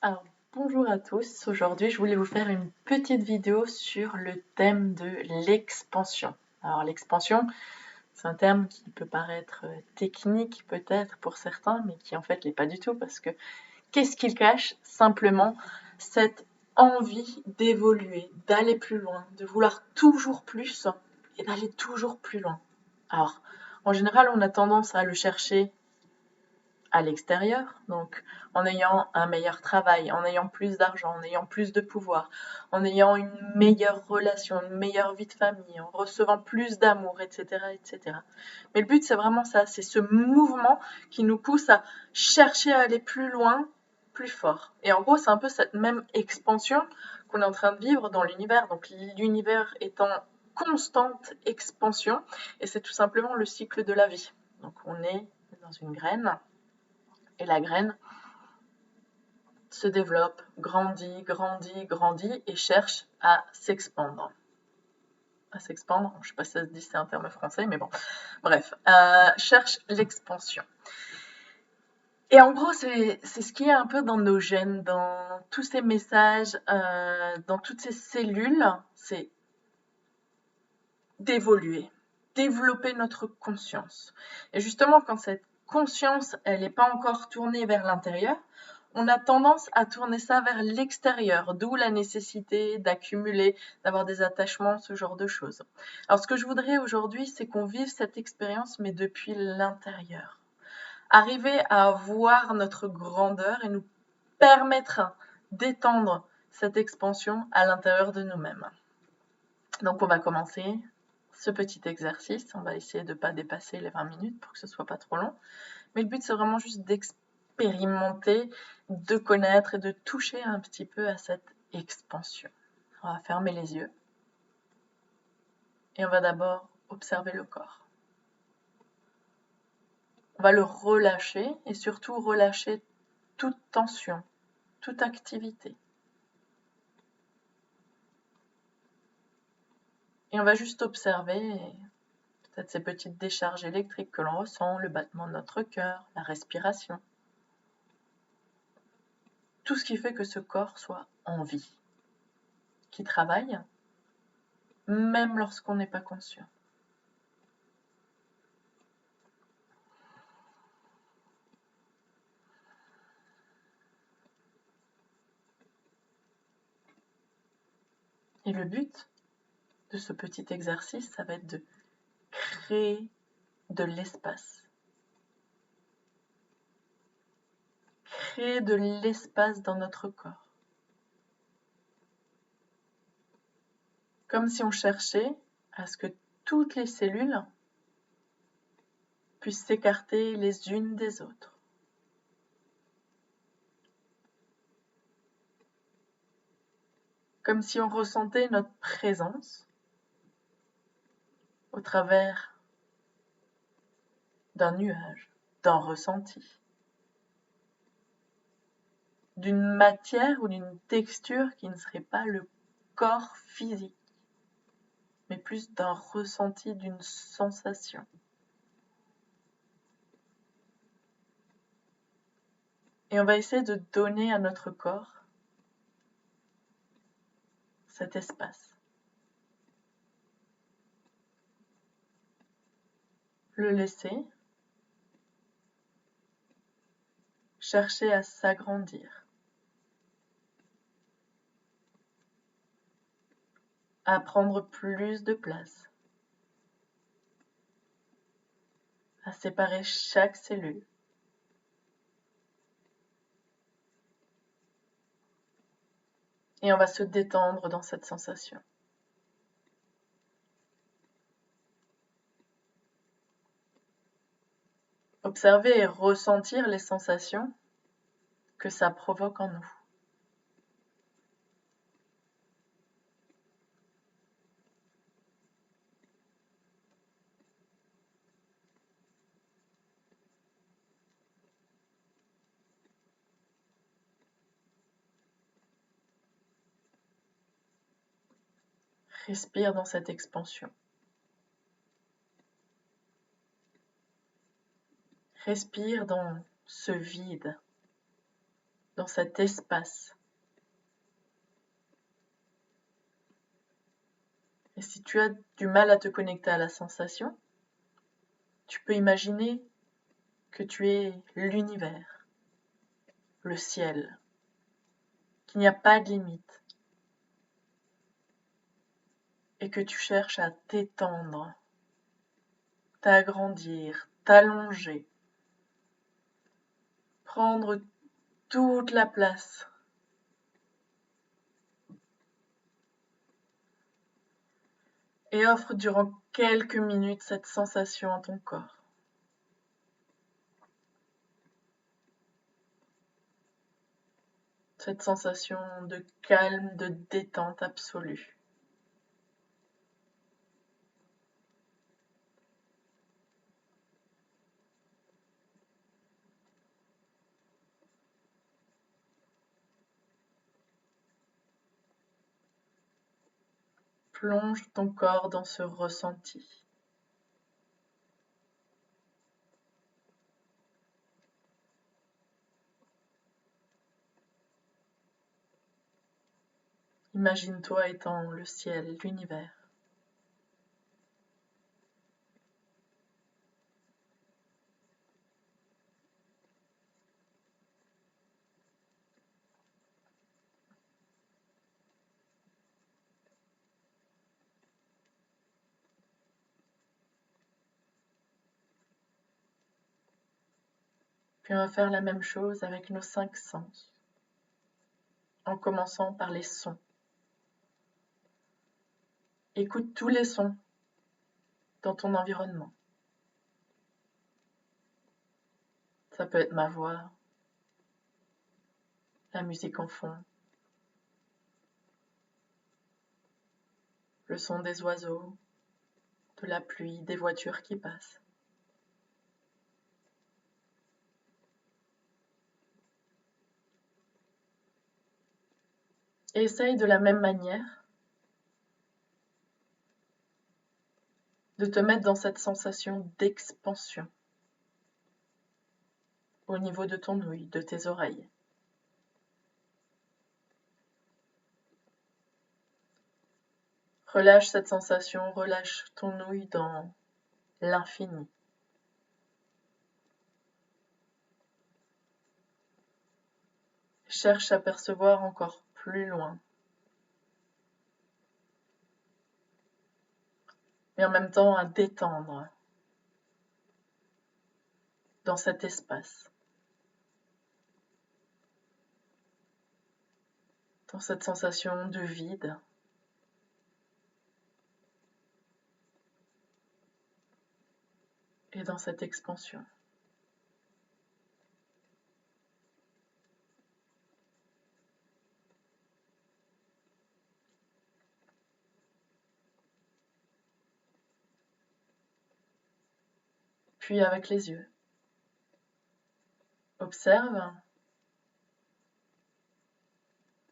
Alors, bonjour à tous. Aujourd'hui, je voulais vous faire une petite vidéo sur le thème de l'expansion. Alors, l'expansion, c'est un terme qui peut paraître technique peut-être pour certains, mais qui en fait l'est pas du tout parce que qu'est-ce qu'il cache? Simplement cette envie d'évoluer, d'aller plus loin, de vouloir toujours plus et d'aller toujours plus loin. Alors, en général, on a tendance à le chercher à l'extérieur, donc en ayant un meilleur travail, en ayant plus d'argent, en ayant plus de pouvoir, en ayant une meilleure relation, une meilleure vie de famille, en recevant plus d'amour, etc., etc. Mais le but, c'est vraiment ça, c'est ce mouvement qui nous pousse à chercher à aller plus loin, plus fort. Et en gros, c'est un peu cette même expansion qu'on est en train de vivre dans l'univers. Donc l'univers est en constante expansion, et c'est tout simplement le cycle de la vie. Donc on est dans une graine, et la graine se développe, grandit, grandit, grandit et cherche à s'expandre. À s'expandre, je ne sais pas si ça se dit, c'est un terme français, mais bon, bref, cherche l'expansion. Et en gros, c'est ce qui est un peu dans nos gènes, dans tous ces messages, dans toutes ces cellules, c'est d'évoluer, développer notre conscience. Et justement, quand cette conscience, elle n'est pas encore tournée vers l'intérieur, on a tendance à tourner ça vers l'extérieur, d'où la nécessité d'accumuler, d'avoir des attachements, ce genre de choses. Alors ce que je voudrais aujourd'hui, c'est qu'on vive cette expérience, mais depuis l'intérieur. Arriver à voir notre grandeur et nous permettre d'étendre cette expansion à l'intérieur de nous-mêmes. Donc on va commencer ce petit exercice. On va essayer de ne pas dépasser les 20 minutes pour que ce soit pas trop long. Mais le but, c'est vraiment juste d'expérimenter, de connaître et de toucher un petit peu à cette expansion. On va fermer les yeux et on va d'abord observer le corps. On va le relâcher et surtout relâcher toute tension, toute activité. Et on va juste observer peut-être ces petites décharges électriques que l'on ressent, le battement de notre cœur, la respiration. Tout ce qui fait que ce corps soit en vie, qui travaille, même lorsqu'on n'est pas conscient. Et le but de ce petit exercice, ça va être de créer de l'espace. Créer de l'espace dans notre corps. Comme si on cherchait à ce que toutes les cellules puissent s'écarter les unes des autres. Comme si on ressentait notre présence au travers d'un nuage, d'un ressenti, d'une matière ou d'une texture qui ne serait pas le corps physique, mais plus d'un ressenti, d'une sensation. Et on va essayer de donner à notre corps cet espace. Le laisser, chercher à s'agrandir, à prendre plus de place, à séparer chaque cellule. Et on va se détendre dans cette sensation. Observer et ressentir les sensations que ça provoque en nous. Respire dans cette expansion. Respire dans ce vide. dans cet espace. Et si tu as du mal à te connecter à la sensation, tu peux imaginer que tu es l'univers, le ciel, qu'il n'y a pas de limite et que tu cherches à t'étendre, t'agrandir, t'allonger, prendre toute la place. Et offre durant quelques minutes cette sensation à ton corps. Cette sensation de calme, de détente absolue. Plonge ton corps dans ce ressenti. Imagine-toi étant le ciel, l'univers. Puis on va faire la même chose avec nos 5 sens, en commençant par les sons. Écoute tous les sons dans ton environnement. Ça peut être ma voix, la musique en fond, le son des oiseaux, de la pluie, des voitures qui passent. Et essaye de la même manière de te mettre dans cette sensation d'expansion au niveau de ton ouïe, de tes oreilles. Relâche cette sensation, relâche ton ouïe dans l'infini. Cherche à percevoir encore plus loin. Mais en même temps à détendre dans cet espace, dans cette sensation de vide. Et dans cette expansion. Puis avec les yeux. Observe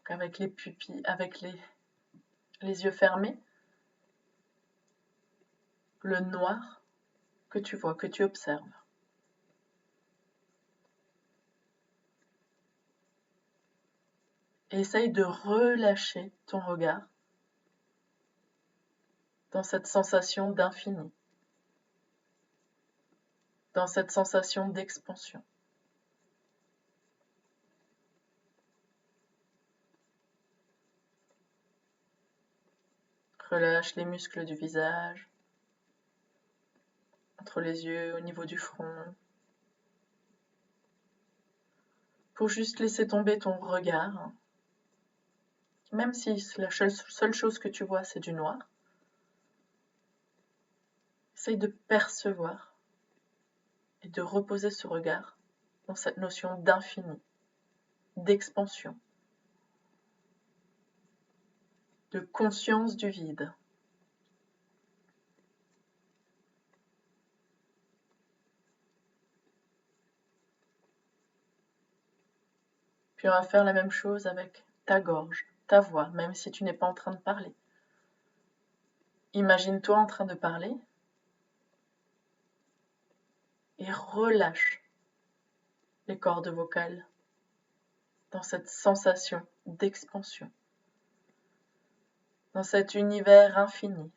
avec les pupilles, avec les yeux fermés, le noir que tu vois, que tu observes. Et essaye de relâcher ton regard dans cette sensation d'infini, dans cette sensation d'expansion. Relâche les muscles du visage, entre les yeux, au niveau du front, pour juste laisser tomber ton regard, même si la seule chose que tu vois c'est du noir. Essaye de percevoir et de reposer ce regard dans cette notion d'infini, d'expansion, de conscience du vide. Puis on va faire la même chose avec ta gorge, ta voix, même si tu n'es pas en train de parler. Imagine-toi en train de parler et relâche les cordes vocales. dans cette sensation d'expansion, dans cet univers infini.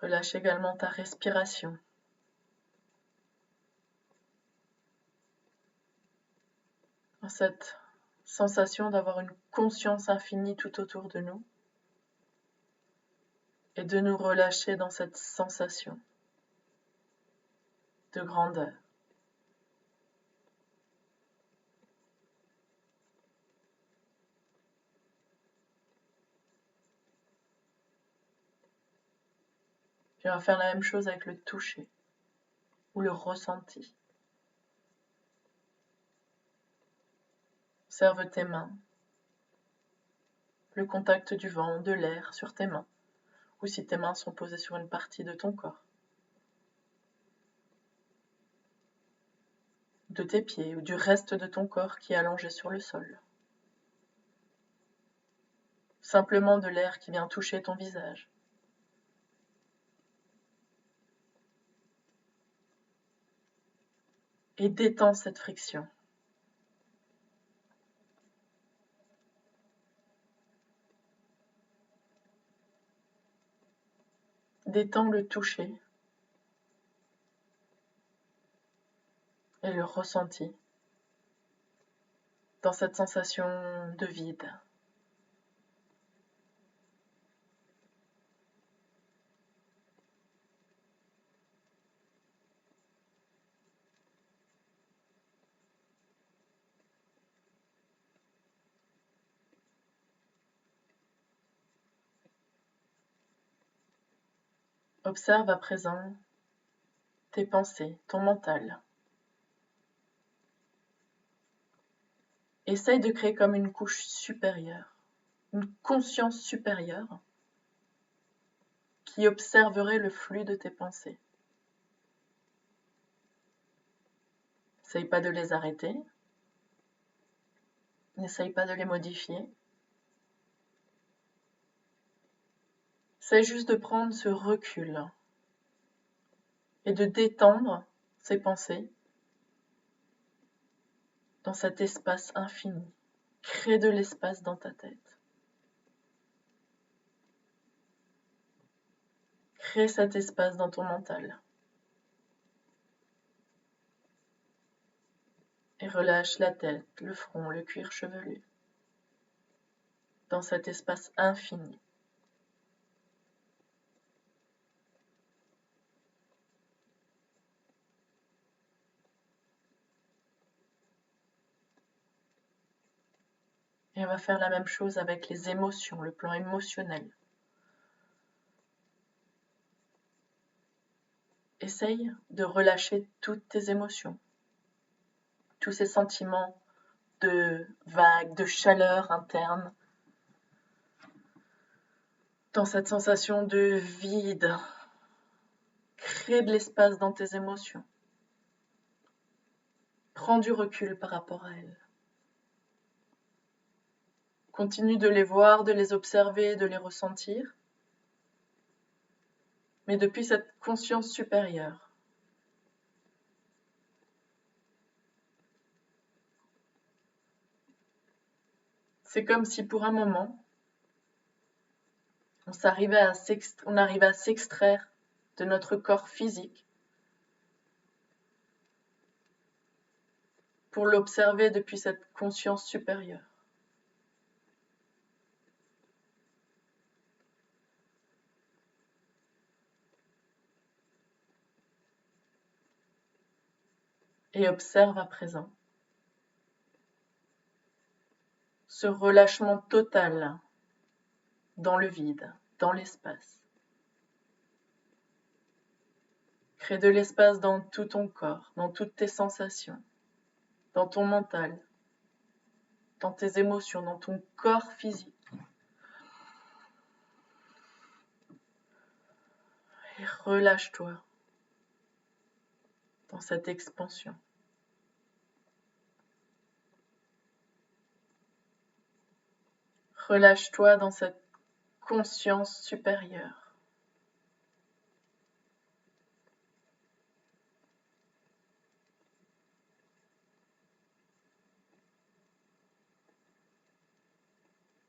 Relâche également ta respiration. Dans cette sensation d'avoir une conscience infinie tout autour de nous et de nous relâcher dans cette sensation de grandeur. Puis on va faire la même chose avec le toucher ou le ressenti. Observe tes mains, le contact du vent, de l'air sur tes mains, ou si tes mains sont posées sur une partie de ton corps, de tes pieds ou du reste de ton corps qui est allongé sur le sol. Simplement de l'air qui vient toucher ton visage. Et détends cette friction. Détends le toucher et le ressenti dans cette sensation de vide. Observe à présent tes pensées, ton mental. Essaye de créer comme une couche supérieure, une conscience supérieure qui observerait le flux de tes pensées. N'essaye pas de les arrêter, n'essaye pas de les modifier. Essaye juste de prendre ce recul et de détendre ces pensées dans cet espace infini. Crée de l'espace dans ta tête. Crée cet espace dans ton mental. Et relâche la tête, le front, le cuir chevelu dans cet espace infini. Et on va faire la même chose avec les émotions, le plan émotionnel. Essaye de relâcher toutes tes émotions, tous ces sentiments de vague, de chaleur interne, dans cette sensation de vide. Crée de l'espace dans tes émotions. Prends du recul par rapport à elles. Continue de les voir, de les observer, de les ressentir, mais depuis cette conscience supérieure. C'est comme si pour un moment, on arrivait à s'extraire de notre corps physique pour l'observer depuis cette conscience supérieure. Et observe à présent ce relâchement total dans le vide, dans l'espace. Crée de l'espace dans tout ton corps, dans toutes tes sensations, dans ton mental, dans tes émotions, dans ton corps physique. Et relâche-toi dans cette expansion. Relâche-toi dans cette conscience supérieure.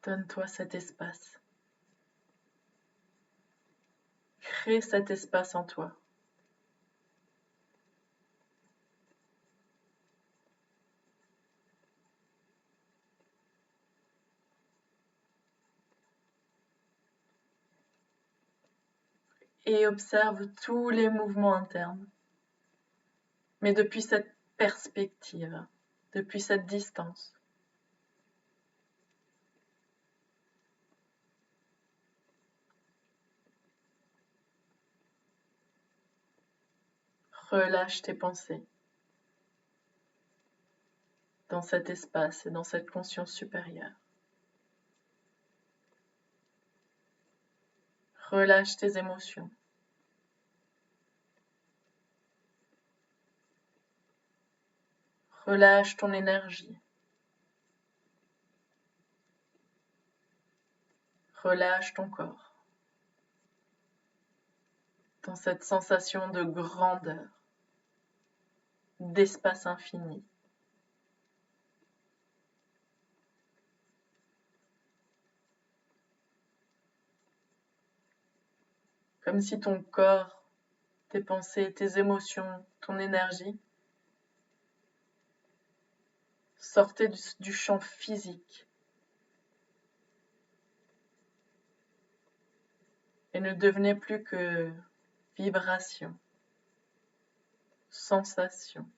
Donne-toi cet espace. Crée cet espace en toi. Et observe tous les mouvements internes, mais depuis cette perspective, depuis cette distance. Relâche tes pensées dans cet espace et dans cette conscience supérieure. Relâche tes émotions. Relâche ton énergie. Relâche ton corps dans cette sensation de grandeur, d'espace infini. Comme si ton corps, tes pensées, tes émotions, ton énergie sortaient du champ physique et ne devenaient plus que vibration, sensation.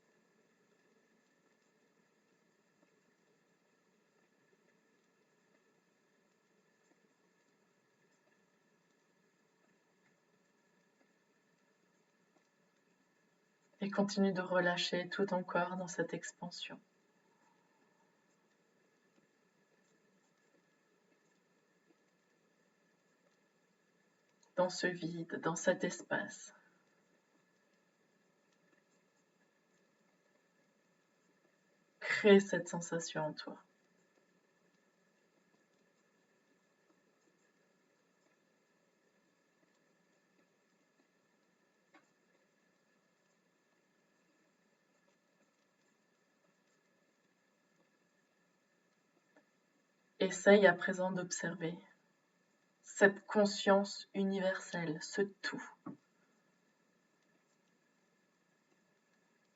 Et continue de relâcher tout ton corps dans cette expansion. Dans ce vide, dans cet espace. Crée cette sensation en toi. Essaye à présent d'observer cette conscience universelle, ce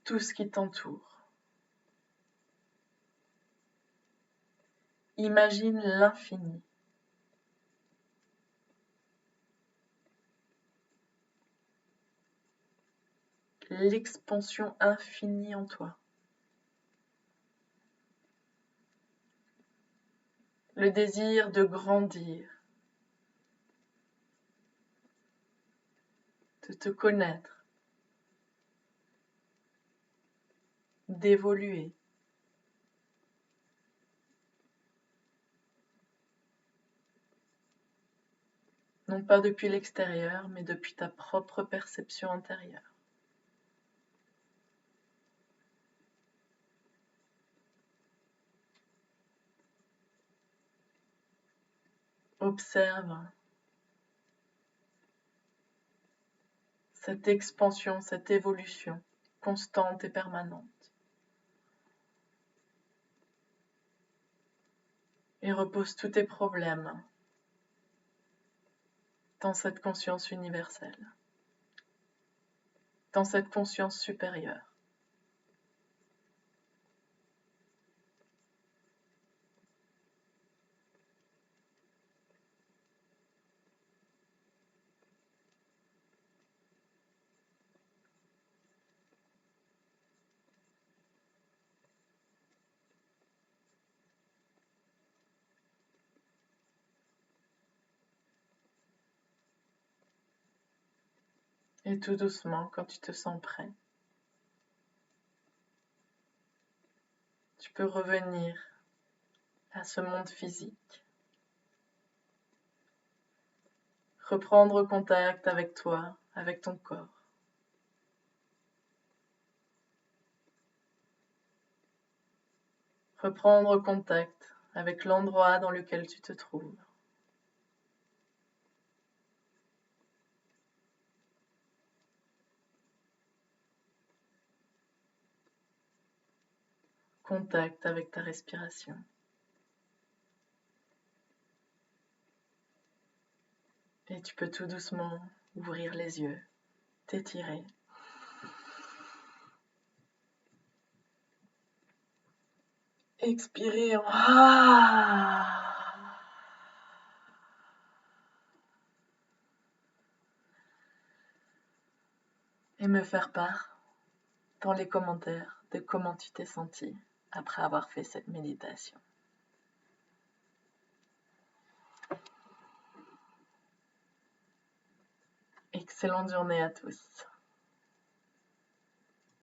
tout ce qui t'entoure. Imagine l'infini. L'expansion infinie en toi. Le désir de grandir, de te connaître, d'évoluer. Non pas depuis l'extérieur, mais depuis ta propre perception intérieure. Observe cette expansion, cette évolution constante et permanente. Et repose tous tes problèmes dans cette conscience universelle, dans cette conscience supérieure. Et tout doucement, quand tu te sens prêt, tu peux revenir à ce monde physique. Reprendre contact avec toi, avec ton corps. Reprendre contact avec l'endroit dans lequel tu te trouves. Contact avec ta respiration. Et tu peux tout doucement ouvrir les yeux, t'étirer. Expirer en et me faire part dans les commentaires de comment tu t'es senti après avoir fait cette méditation. Excellente journée à tous.